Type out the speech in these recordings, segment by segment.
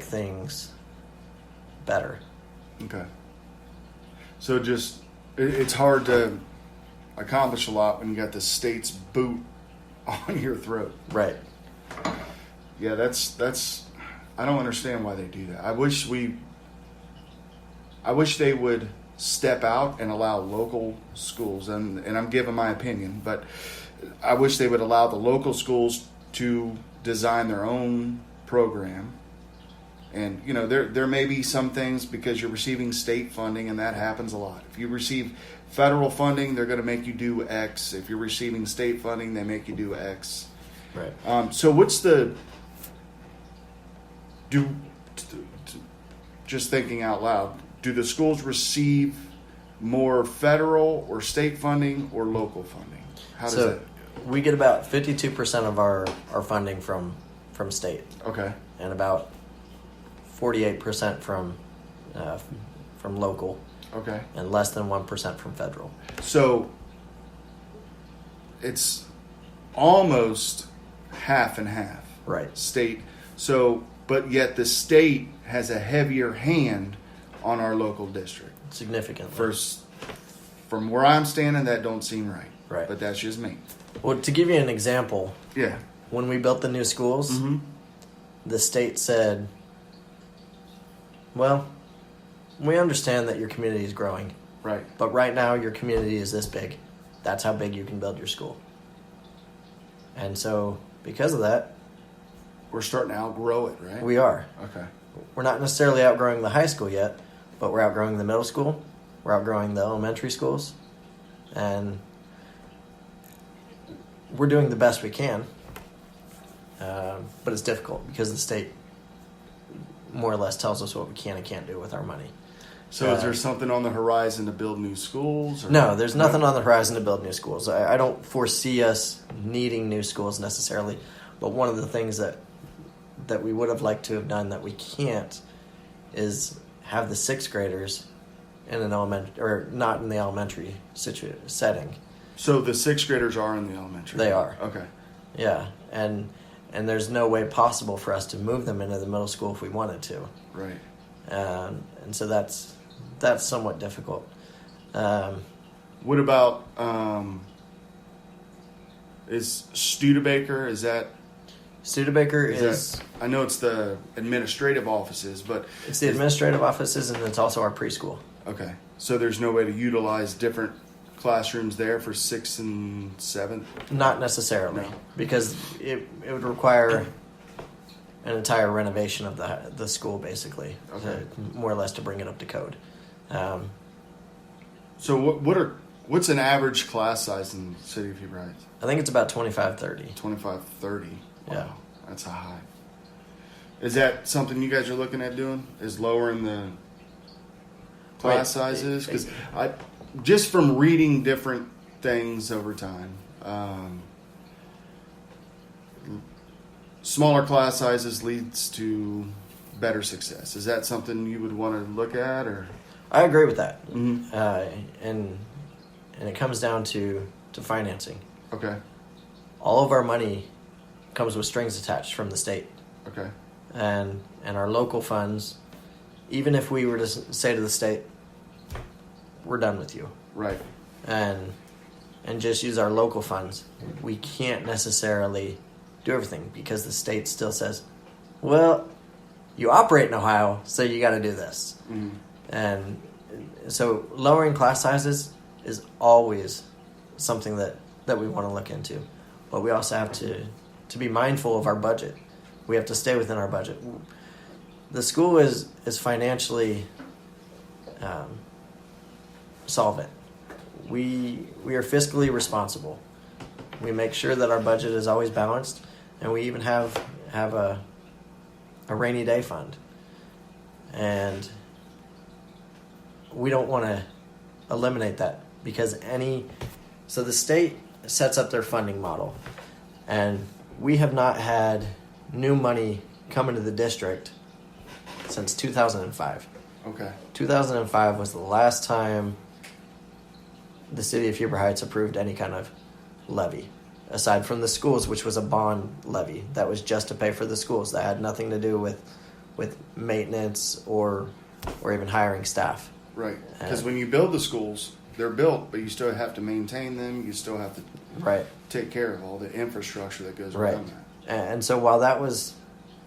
things better. Okay. So it's hard to accomplish a lot when you got the state's boot on your throat. Right. Yeah, that's. I don't understand why they do that. I wish they would step out and allow local schools, and I'm giving my opinion, but I wish they would allow the local schools to design their own program. And, you know, there may be some things because you're receiving state funding, and that happens a lot. If you receive federal funding, they're going to make you do X. If you're receiving state funding, they make you do X. Right. So what's just thinking out loud, do the schools receive more federal or state funding or local funding? How does that? We get about 52% of our funding from state. Okay. And about 48% from local. Okay. And less than 1% from federal. So it's almost half and half. Right. State. So, but yet the state has a heavier hand on our local district. Significantly. First, from where I'm standing, that don't seem right. Right. But that's just me. Well, to give you an example. Yeah. When we built the new schools, mm-hmm. the state said, well, we understand that your community is growing. Right. But right now your community is this big. That's how big you can build your school. And so because of that, we're starting to outgrow it, right? We are. Okay. We're not necessarily outgrowing the high school yet, but we're outgrowing the middle school. We're outgrowing the elementary schools. And we're doing the best we can. But it's difficult because the state more or less tells us what we can and can't do with our money. So is there something on the horizon to build new schools? Or? No, there's nothing on the horizon to build new schools. I don't foresee us needing new schools necessarily. But one of the things that we would have liked to have done that we can't is have the sixth graders in an elementary, or not in the elementary setting. So the sixth graders are in the elementary? They are. Okay. Yeah, and there's no way possible for us to move them into the middle school if we wanted to. Right. And so that's somewhat difficult. What about is Studebaker? Is that? Studebaker is I know it's the administrative offices, but it's the administrative offices, and it's also our preschool. Okay, so there's no way to utilize different classrooms there for 6th and 7th? Not necessarily, no. Because it would require an entire renovation of the school, basically, okay. More or less to bring it up to code. So what's an average class size in the city of Heber Heights? I think it's about 25-30. 25-30. Wow, yeah, that's a high. Is that something you guys are looking at doing? Is lowering the class sizes? Because just from reading different things over time, smaller class sizes leads to better success. Is that something you would want to look at, or? I agree with that. Mm-hmm. And it comes down to financing. Okay. All of our money comes with strings attached from the state. Okay. And our local funds, even if we were to say to the state, we're done with you. Right. And just use our local funds, we can't necessarily do everything because the state still says, well, you operate in Ohio, so you got to do this. Mm-hmm. And so lowering class sizes is always something that we want to look into. But we also have to be mindful of our budget. We have to stay within our budget. The school is financially solvent. We are fiscally responsible. We make sure that our budget is always balanced, and we even have a rainy day fund. And we don't want to eliminate that because so the state sets up their funding model, and we have not had new money come into the district since 2005. Okay. 2005 was the last time the city of Heber Heights approved any kind of levy, aside from the schools, which was a bond levy that was just to pay for the schools. That had nothing to do with with maintenance or even hiring staff. Right. Because when you build the schools, they're built, but you still have to maintain them. You still have to Right. take care of all the infrastructure that goes Right. around that. And so while that was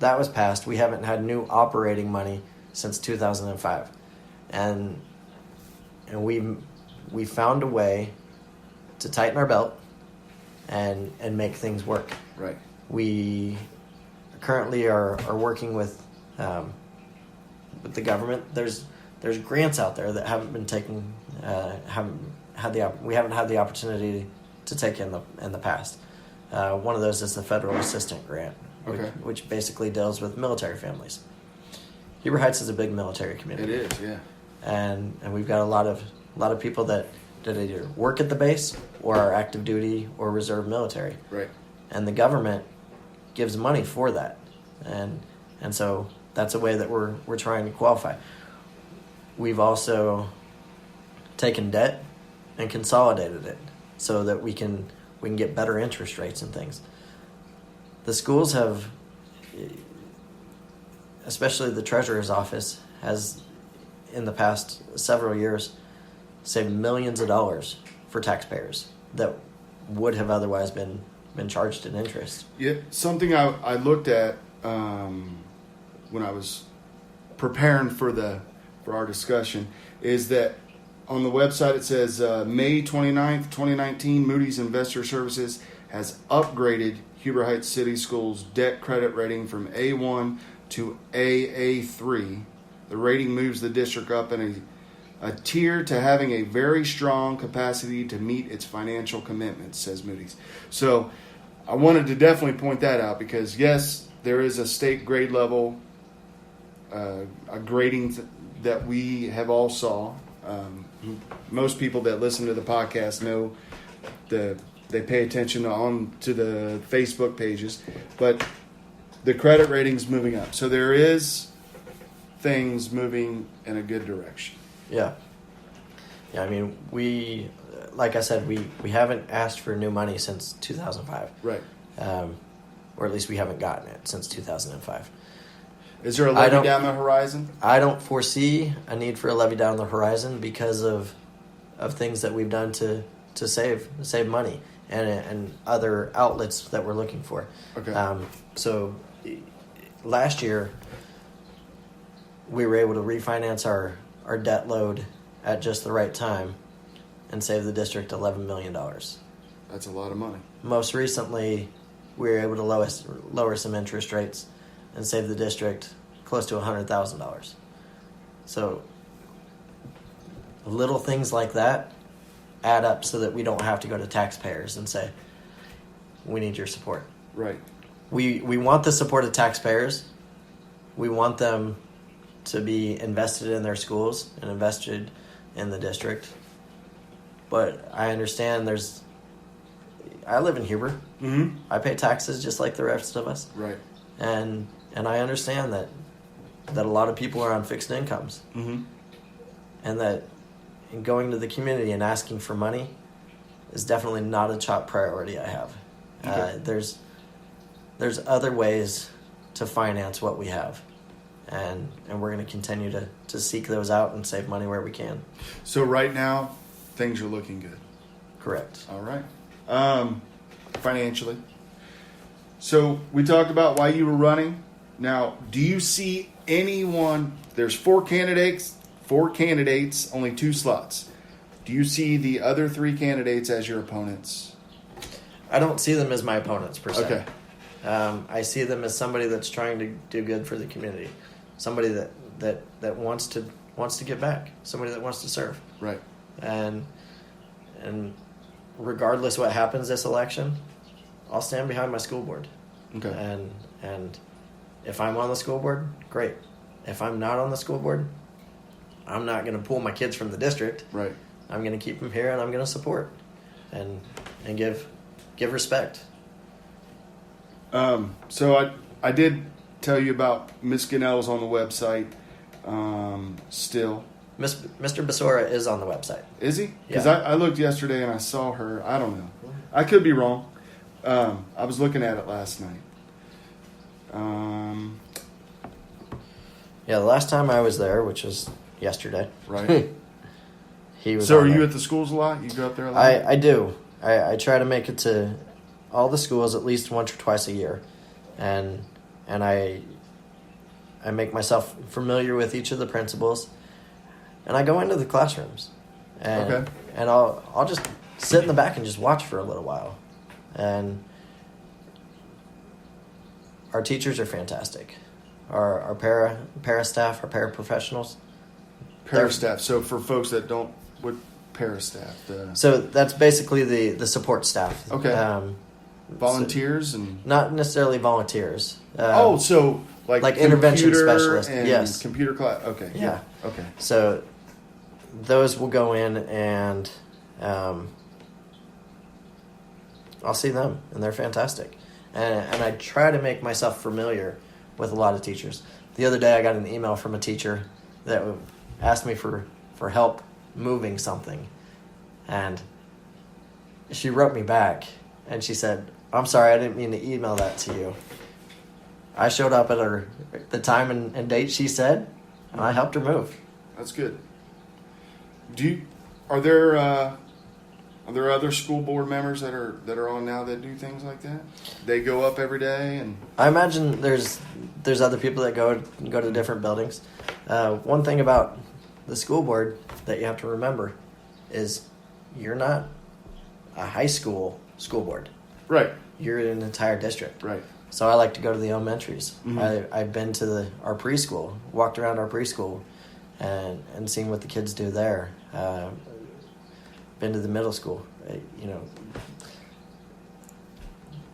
passed, we haven't had new operating money since 2005, and we found a way to tighten our belt and make things work. Right. We currently are working with the government. There's grants out there that haven't been taken, we haven't had the opportunity to take in the past. One of those is the federal assistant grant, Okay. which basically deals with military families. Heber Heights is a big military community. It is, yeah. And we've got a lot of people that either work at the base or are active duty or reserve military. Right. And the government gives money for that, and so that's a way that we're trying to qualify. We've also taken debt and consolidated it so that we can get better interest rates and things. The schools have, especially the treasurer's office, has in the past several years saved millions of dollars for taxpayers that would have otherwise been charged in interest. Yeah, something I looked at when I was preparing for our discussion is that on the website it says May 29th, 2019, Moody's Investor Services has upgraded Heber Heights City Schools debt credit rating from A1 to AA3. The rating moves the district up in a tier to having a very strong capacity to meet its financial commitments, says Moody's. So I wanted to definitely point that out because, yes, there is a state grade level a grading that we have all saw. Most people that listen to the podcast know they pay attention to the Facebook pages, but the credit rating's moving up. So there is things moving in a good direction. Yeah. I mean, like I said, we haven't asked for new money since 2005. Right. Or at least we haven't gotten it since 2005. Is there a levy down the horizon? I don't foresee a need for a levy down the horizon because of things that we've done to save money and other outlets that we're looking for. Okay. So last year we were able to refinance our debt load at just the right time and save the district $11 million. That's a lot of money. Most recently, we were able to lower some interest rates and save the district close to $100,000. So little things like that add up so that we don't have to go to taxpayers and say, we need your support. Right. We want the support of taxpayers. We want them to be invested in their schools and invested in the district. But I understand I live in Heber. Mm-hmm. I pay taxes just like the rest of us. Right. And I understand that a lot of people are on fixed incomes. Mm-hmm. And that going to the community and asking for money is definitely not a top priority I have. Okay. There's other ways to finance what we have. And we're going to continue to seek those out and save money where we can. So right now, things are looking good. Correct. All right. Financially. So we talked about why you were running. Now, do you see anyone? There's four candidates, only 2 slots. Do you see the other 3 candidates as your opponents? I don't see them as my opponents per se. Okay. I see them as somebody that's trying to do good for the community, somebody that wants to give back, somebody that wants to serve. Right. And regardless what happens this election, I'll stand behind my school board. Okay. And if I'm on the school board, great. If I'm not on the school board, I'm not going to pull my kids from the district. Right. I'm going to keep them here, and I'm going to support and give respect. So I did tell you about Miss Gunnell's on the website. Still, Mr. Basora is on the website. is he? Because Yeah. I looked yesterday and I saw her. I don't know. I could be wrong. I was looking at it last night. Yeah, the last time I was there, which was yesterday, Right. he was. So on are you there. at the schools a lot? You go up there a lot? I do. I try to make it to all the schools at least once or twice a year, and I make myself familiar with each of the principals, and I go into the classrooms, and Okay. and I'll just sit in the back and just watch for a little while, and our teachers are fantastic, our para staff, our paraprofessionals. Parastaff. So for folks that don't, what parastaff? So that's basically the support staff. Okay. Volunteers and Not necessarily volunteers. so like intervention computer specialists. and Yes. computer class. Okay. Yeah. Okay. So those will go in and I'll see them, and they're fantastic. And I try to make myself familiar with a lot of teachers. The other day I got an email from a teacher that asked me for help moving something. And she wrote me back, and she said, "I'm sorry, I didn't mean to email that to you." I showed up at the time and date she said, and I helped her move. That's good. Are there other school board members that are on now that do things like that? They go up every day and I imagine there's other people that go to different buildings. One thing about the school board that you have to remember is you're not a high school board. right, You're an entire district. right. So I like to go to the elementaries. Mhm. I've been to our preschool, walked around our preschool, and seen what the kids do there. Been to the middle school.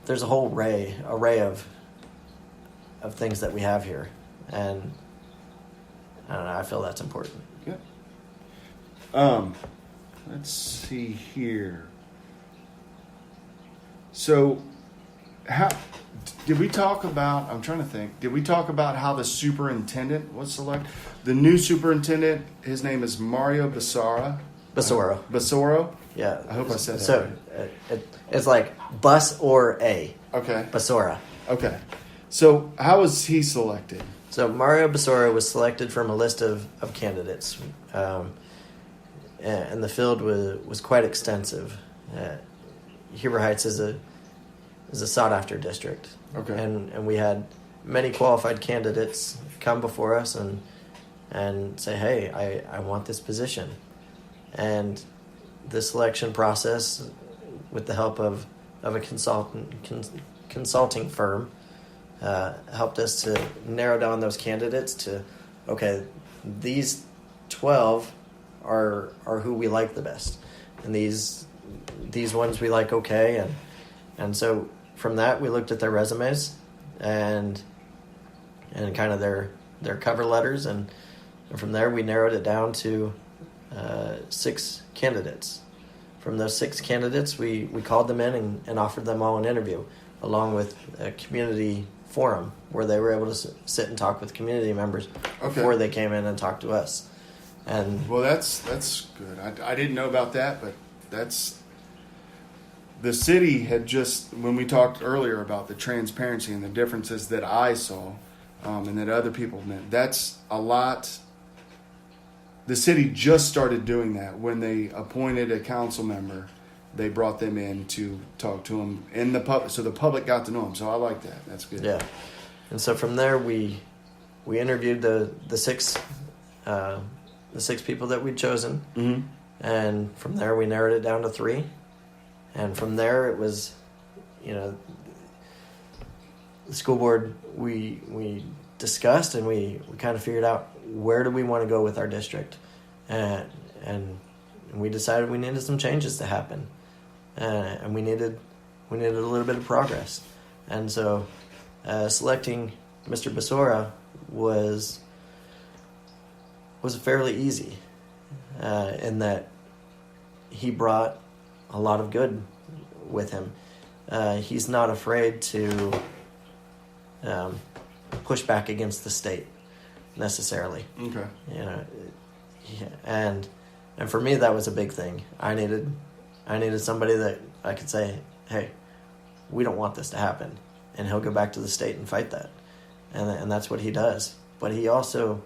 There's a whole array of things that we have here, and I don't know. I feel that's important. Good. Let's see here. So, how did we talk about? I'm trying to think. Did we talk about how the superintendent was selected? The new superintendent, his name is Mario Basara. Basoro. Basoro. Yeah. I hope I said that so. right. It's like bus or a Okay. Basora. Okay. So, how was he selected? So Mario Basora was selected from a list of candidates, and the field was quite extensive. Heber Heights is a sought after district. Okay. And we had many qualified candidates come before us and say, hey, I want this position. And the selection process, with the help of a consulting firm, helped us to narrow down those candidates to, okay, these 12 are who we like the best, and these ones we like okay, and so from that we looked at their resumes and kind of their cover letters, and from there we narrowed it down to 6 candidates. From those 6 candidates, we called them in and offered them all an interview, along with a community forum where they were able to sit and talk with community members before they came in and talked to us. And well, that's good. I didn't know about that, but that's the city had just, when we talked earlier about the transparency and the differences that I saw, and that other people meant. That's a lot. The city just started doing that when they appointed a council member. They brought them in to talk to them in the public, so the public got to know them. So I like that. That's good. yeah, and so from there we interviewed the 6 people that we'd chosen, Mm-hmm. and from there we narrowed it down to 3, and from there it was, the school board we discussed, and we kind of figured out where do we want to go with our district, and we decided we needed some changes to happen, and we needed a little bit of progress, and so selecting Mr. Basora was fairly easy, in that he brought a lot of good with him. He's not afraid to push back against the state necessarily. Okay. And for me that was a big thing. I needed somebody that I could say, hey, we don't want this to happen, and he'll go back to the state and fight that, and that's what he does. but he also